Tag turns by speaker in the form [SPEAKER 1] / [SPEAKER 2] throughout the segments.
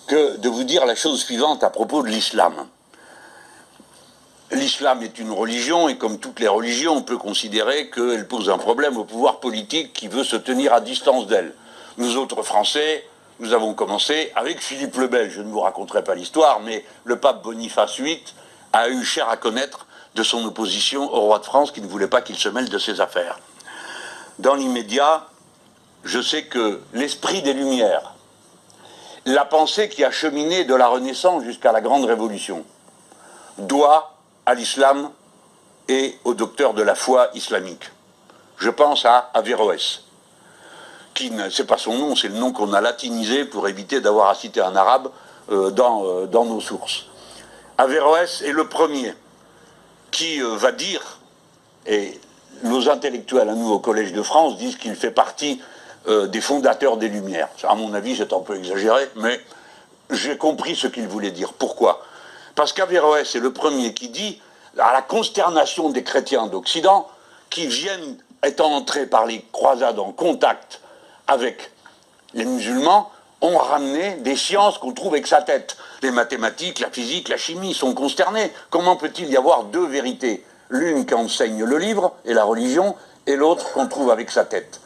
[SPEAKER 1] que de vous dire la chose suivante à propos de l'islam. L'islam est une religion et comme toutes les religions, on peut considérer qu'elle pose un problème au pouvoir politique qui veut se tenir à distance d'elle. Nous autres Français, nous avons commencé avec Philippe le Bel. Je ne vous raconterai pas l'histoire, mais le pape Boniface VIII a eu cher à connaître de son opposition au roi de France qui ne voulait pas qu'il se mêle de ses affaires. Dans l'immédiat, je sais que l'esprit des Lumières, la pensée qui a cheminé de la Renaissance jusqu'à la Grande Révolution, doit à l'islam et aux docteurs de la foi islamique. Je pense à Averroès, qui c'est pas son nom, c'est le nom qu'on a latinisé pour éviter d'avoir à citer un arabe dans nos sources. Averroès est le premier qui va dire, et nos intellectuels à nous au Collège de France disent qu'il fait partie des fondateurs des Lumières. À mon avis, c'est un peu exagéré, mais j'ai compris ce qu'il voulait dire. Pourquoi ? Parce qu'Averroès est le premier qui dit, à la consternation des chrétiens d'Occident, qui viennent, étant entrés par les croisades en contact avec les musulmans, ont ramené des sciences qu'on trouve avec sa tête. Les mathématiques, la physique, la chimie sont concernés. Comment peut-il y avoir deux vérités ? L'une qu'enseigne le livre et la religion, et l'autre qu'on trouve avec sa tête.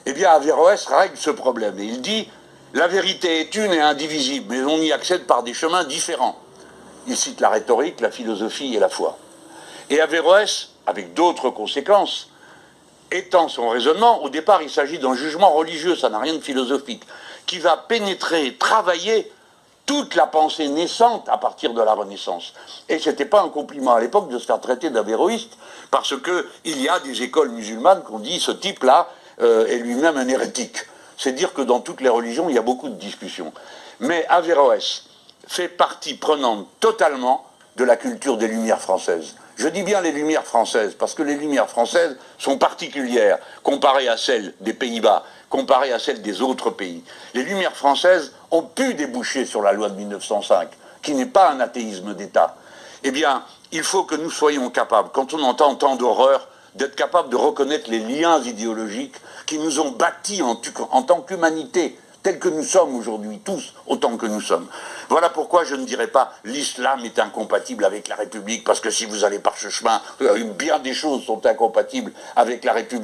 [SPEAKER 1] Eh bien, Averroès règle ce problème, et il dit « La vérité est une et indivisible, mais on y accède par des chemins différents. » Il cite la rhétorique, la philosophie et la foi. Et Averroès, avec d'autres conséquences, étend son raisonnement. Au départ, il s'agit d'un jugement religieux, ça n'a rien de philosophique, qui va pénétrer, travailler toute la pensée naissante à partir de la Renaissance. Et ce n'était pas un compliment à l'époque de se faire traiter d'avéroïste, parce qu'il y a des écoles musulmanes qui ont dit ce type-là est lui-même un hérétique. C'est dire que dans toutes les religions, il y a beaucoup de discussions. Mais Averroès fait partie prenante totalement de la culture des Lumières françaises. Je dis bien les Lumières françaises, parce que les Lumières françaises sont particulières, comparées à celles des Pays-Bas, comparées à celles des autres pays. Les Lumières françaises ont pu déboucher sur la loi de 1905, qui n'est pas un athéisme d'État. Eh bien, il faut que nous soyons capables, quand on entend tant d'horreur, d'être capables de reconnaître les liens idéologiques qui nous ont bâtis en tant qu'humanité, tels que nous sommes aujourd'hui, tous autant que nous sommes. Voilà pourquoi je ne dirais pas l'islam est incompatible avec la République, parce que si vous allez par ce chemin, bien des choses sont incompatibles avec la République.